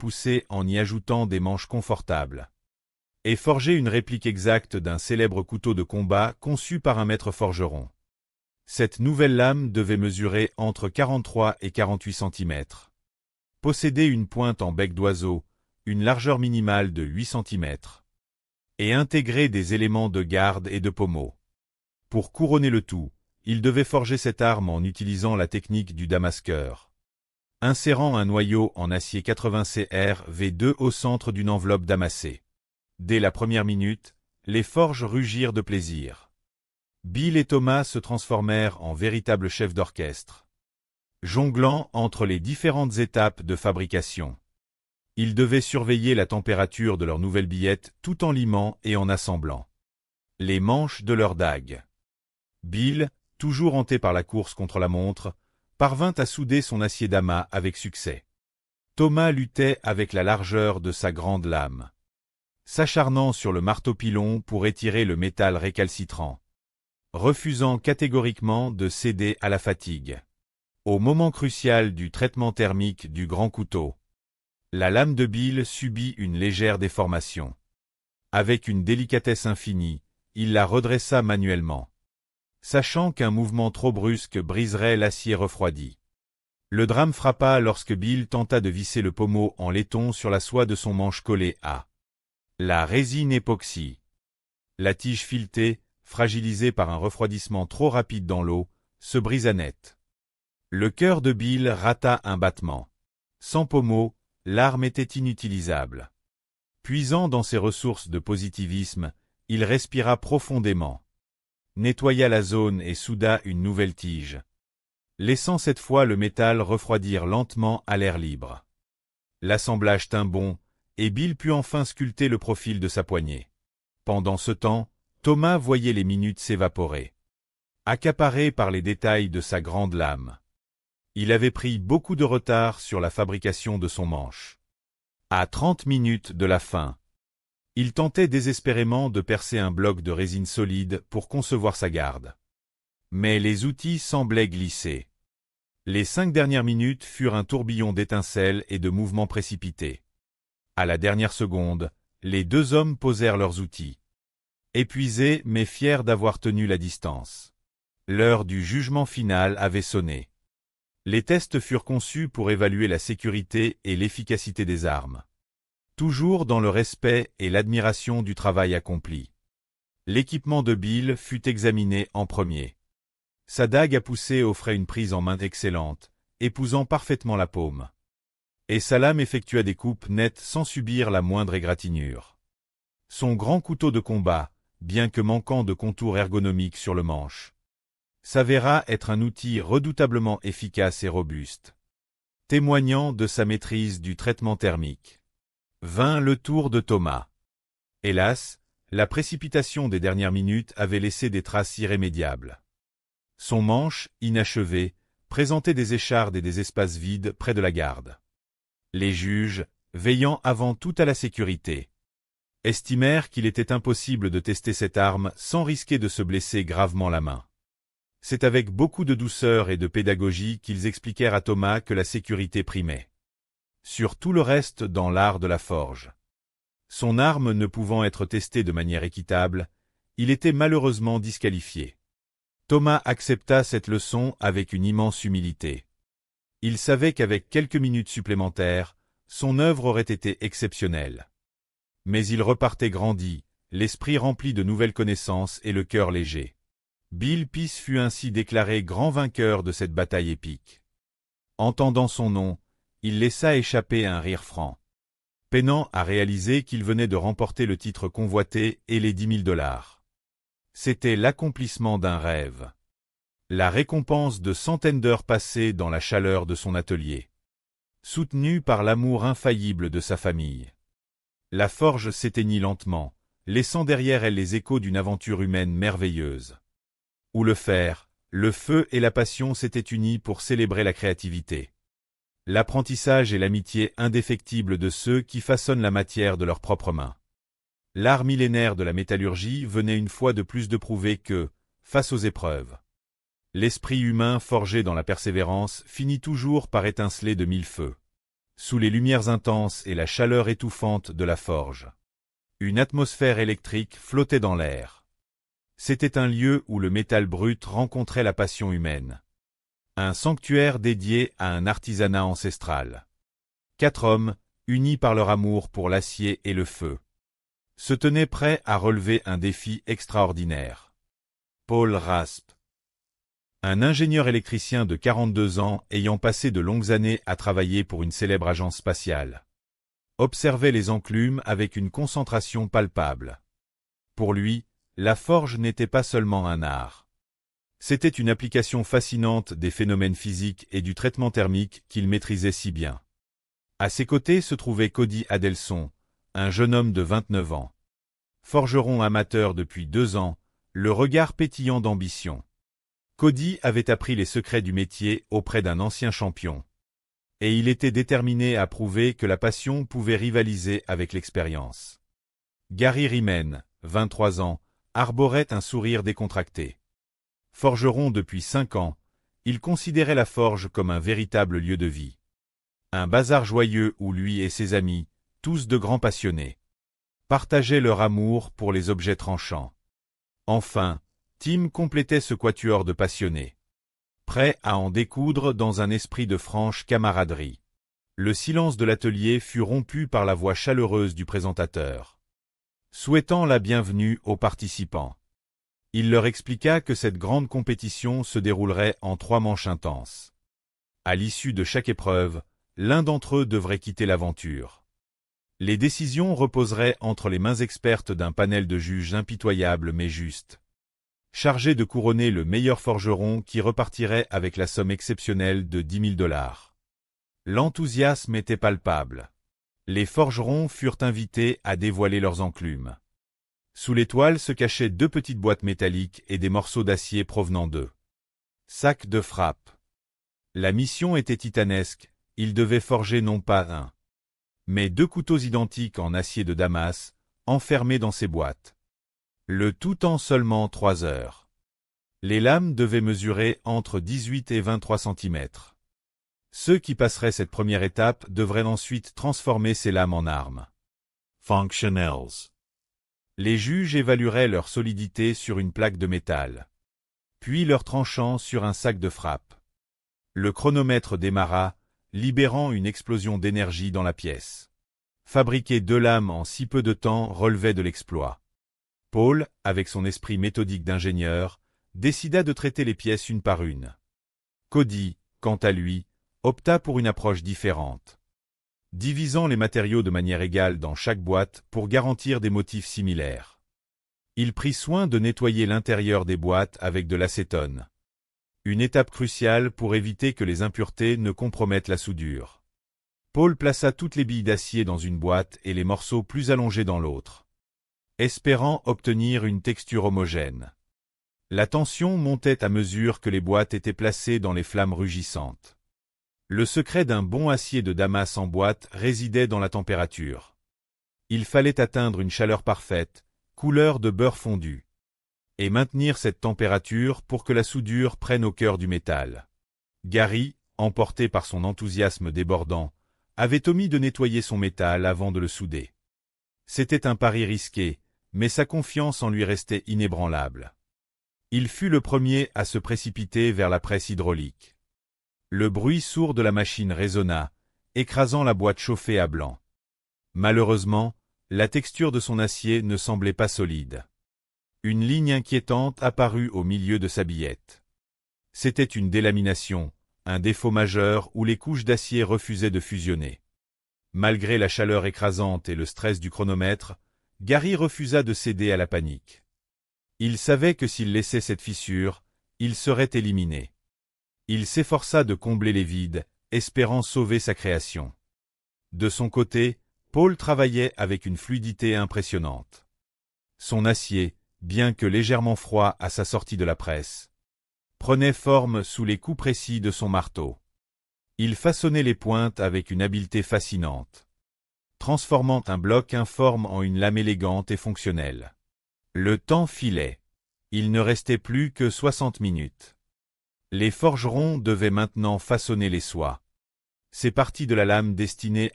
poussée en y ajoutant des manches confortables. Et forger une réplique exacte d'un célèbre couteau de combat conçu par un maître forgeron. Cette nouvelle lame devait mesurer entre 43 et 48 cm. Posséder une pointe en bec d'oiseau, une largeur minimale de 8 cm. Et intégrer des éléments de garde et de pommeau. Pour couronner le tout, il devait forger cette arme en utilisant la technique du damasqueur. Insérant un noyau en acier 80 Cr V2 au centre d'une enveloppe damassée. Dès la première minute, les forges rugirent de plaisir. Bill et Thomas se transformèrent en véritables chefs d'orchestre. Jonglant entre les différentes étapes de fabrication. Ils devaient surveiller la température de leurs nouvelles billettes tout en limant et en assemblant les manches de leurs dagues. Bill, toujours hanté par la course contre la montre, parvint à souder son acier d'amas avec succès. Thomas luttait avec la largeur de sa grande lame, s'acharnant sur le marteau-pilon pour étirer le métal récalcitrant, refusant catégoriquement de céder à la fatigue. Au moment crucial du traitement thermique du grand couteau, la lame de Bill subit une légère déformation. Avec une délicatesse infinie, il la redressa manuellement, sachant qu'un mouvement trop brusque briserait l'acier refroidi. Le drame frappa lorsque Bill tenta de visser le pommeau en laiton sur la soie de son manche collée à la résine époxy. La tige filetée, fragilisée par un refroidissement trop rapide dans l'eau, se brisa net. Le cœur de Bill rata un battement. Sans pommeau, l'arme était inutilisable. Puisant dans ses ressources de positivisme, il respira profondément, nettoya la zone et souda une nouvelle tige, laissant cette fois le métal refroidir lentement à l'air libre. L'assemblage tint bon, et Bill put enfin sculpter le profil de sa poignée. Pendant ce temps, Thomas voyait les minutes s'évaporer, accaparé par les détails de sa grande lame. Il avait pris beaucoup de retard sur la fabrication de son manche. À 30 minutes de la fin, il tentait désespérément de percer un bloc de résine solide pour concevoir sa garde. Mais les outils semblaient glisser. Les 5 dernières minutes furent un tourbillon d'étincelles et de mouvements précipités. À la dernière seconde, les deux hommes posèrent leurs outils. Épuisés mais fiers d'avoir tenu la distance. L'heure du jugement final avait sonné. Les tests furent conçus pour évaluer la sécurité et l'efficacité des armes. Toujours dans le respect et l'admiration du travail accompli. L'équipement de Bill fut examiné en premier. Sa dague à pousser offrait une prise en main excellente, épousant parfaitement la paume. Et sa lame effectua des coupes nettes sans subir la moindre égratignure. Son grand couteau de combat, bien que manquant de contours ergonomiques sur le manche, s'avéra être un outil redoutablement efficace et robuste, témoignant de sa maîtrise du traitement thermique. Vint le tour de Thomas. Hélas, la précipitation des dernières minutes avait laissé des traces irrémédiables. Son manche, inachevé, présentait des échardes et des espaces vides près de la garde. Les juges, veillant avant tout à la sécurité, estimèrent qu'il était impossible de tester cette arme sans risquer de se blesser gravement la main. C'est avec beaucoup de douceur et de pédagogie qu'ils expliquèrent à Thomas que la sécurité primait sur tout le reste dans l'art de la forge. Son arme ne pouvant être testée de manière équitable, il était malheureusement disqualifié. Thomas accepta cette leçon avec une immense humilité. Il savait qu'avec quelques minutes supplémentaires, son œuvre aurait été exceptionnelle. Mais il repartait grandi, l'esprit rempli de nouvelles connaissances et le cœur léger. Bill Peace fut ainsi déclaré grand vainqueur de cette bataille épique. Entendant son nom, il laissa échapper un rire franc, peinant à réaliser qu'il venait de remporter le titre convoité et les 10 000 $. C'était l'accomplissement d'un rêve. La récompense de centaines d'heures passées dans la chaleur de son atelier, soutenu par l'amour infaillible de sa famille. La forge s'éteignit lentement, laissant derrière elle les échos d'une aventure humaine merveilleuse, où le fer, le feu et la passion s'étaient unis pour célébrer la créativité, l'apprentissage et l'amitié indéfectibles de ceux qui façonnent la matière de leurs propres mains. L'art millénaire de la métallurgie venait une fois de plus de prouver que, face aux épreuves, l'esprit humain forgé dans la persévérance finit toujours par étinceler de mille feux. sous les lumières intenses et la chaleur étouffante de la forge. Une atmosphère électrique flottait dans l'air. C'était un lieu où le métal brut rencontrait la passion humaine. Un sanctuaire dédié à un artisanat ancestral. 4 hommes, unis par leur amour pour l'acier et le feu, se tenaient prêts à relever un défi extraordinaire. Paul Raspe, un ingénieur électricien de 42 ans ayant passé de longues années à travailler pour une célèbre agence spatiale, observait les enclumes avec une concentration palpable. Pour lui, la forge n'était pas seulement un art. C'était une application fascinante des phénomènes physiques et du traitement thermique qu'il maîtrisait si bien. À ses côtés se trouvait Cody Adelson, un jeune homme de 29 ans. Forgeron amateur depuis 2 ans, le regard pétillant d'ambition. Cody avait appris les secrets du métier auprès d'un ancien champion. Et il était déterminé à prouver que la passion pouvait rivaliser avec l'expérience. Gary Riemann, 23 ans, arborait un sourire décontracté. Forgeron depuis 5 ans, il considérait la forge comme un véritable lieu de vie. Un bazar joyeux où lui et ses amis, tous de grands passionnés, partageaient leur amour pour les objets tranchants. Enfin, Tim complétait ce quatuor de passionnés, prêts à en découdre dans un esprit de franche camaraderie. Le silence de l'atelier fut rompu par la voix chaleureuse du présentateur, souhaitant la bienvenue aux participants. Il leur expliqua que cette grande compétition se déroulerait en 3 manches intenses. À l'issue de chaque épreuve, l'un d'entre eux devrait quitter l'aventure. Les décisions reposeraient entre les mains expertes d'un panel de juges impitoyables mais justes, chargés de couronner le meilleur forgeron qui repartirait avec la somme exceptionnelle de $10 000. L'enthousiasme était palpable. Les forgerons furent invités à dévoiler leurs enclumes. Sous les toiles se cachaient 2 petites boîtes métalliques et des morceaux d'acier provenant d'eux. Sacs de frappe. La mission était titanesque, ils devaient forger non pas un, mais 2 couteaux identiques en acier de Damas, enfermés dans ces boîtes. Le tout en seulement 3 heures. Les lames devaient mesurer entre 18 et 23 cm. Ceux qui passeraient cette première étape devraient ensuite transformer ces lames en armes. Functionals. Les juges évalueraient leur solidité sur une plaque de métal, puis leur tranchant sur un sac de frappe. Le chronomètre démarra, libérant une explosion d'énergie dans la pièce. Fabriquer 2 lames en si peu de temps relevait de l'exploit. Paul, avec son esprit méthodique d'ingénieur, décida de traiter les pièces une par une. Cody, quant à lui, opta pour une approche différente, divisant les matériaux de manière égale dans chaque boîte pour garantir des motifs similaires. Il prit soin de nettoyer l'intérieur des boîtes avec de l'acétone, une étape cruciale pour éviter que les impuretés ne compromettent la soudure. Paul plaça toutes les billes d'acier dans une boîte et les morceaux plus allongés dans l'autre, espérant obtenir une texture homogène. La tension montait à mesure que les boîtes étaient placées dans les flammes rugissantes. Le secret d'un bon acier de Damas en boîte résidait dans la température. Il fallait atteindre une chaleur parfaite, couleur de beurre fondu, et maintenir cette température pour que la soudure prenne au cœur du métal. Gary, emporté par son enthousiasme débordant, avait omis de nettoyer son métal avant de le souder. C'était un pari risqué, mais sa confiance en lui restait inébranlable. Il fut le premier à se précipiter vers la presse hydraulique. Le bruit sourd de la machine résonna, écrasant la boîte chauffée à blanc. Malheureusement, la texture de son acier ne semblait pas solide. Une ligne inquiétante apparut au milieu de sa billette. C'était une délamination, un défaut majeur où les couches d'acier refusaient de fusionner. Malgré la chaleur écrasante et le stress du chronomètre, Gary refusa de céder à la panique. Il savait que s'il laissait cette fissure, il serait éliminé. Il s'efforça de combler les vides, espérant sauver sa création. De son côté, Paul travaillait avec une fluidité impressionnante. Son acier, bien que légèrement froid à sa sortie de la presse, prenait forme sous les coups précis de son marteau. Il façonnait les pointes avec une habileté fascinante, transformant un bloc informe en une lame élégante et fonctionnelle. Le temps filait. Il ne restait plus que 60 minutes. Les forgerons devaient maintenant façonner les soies. Ces parties de la lame destinées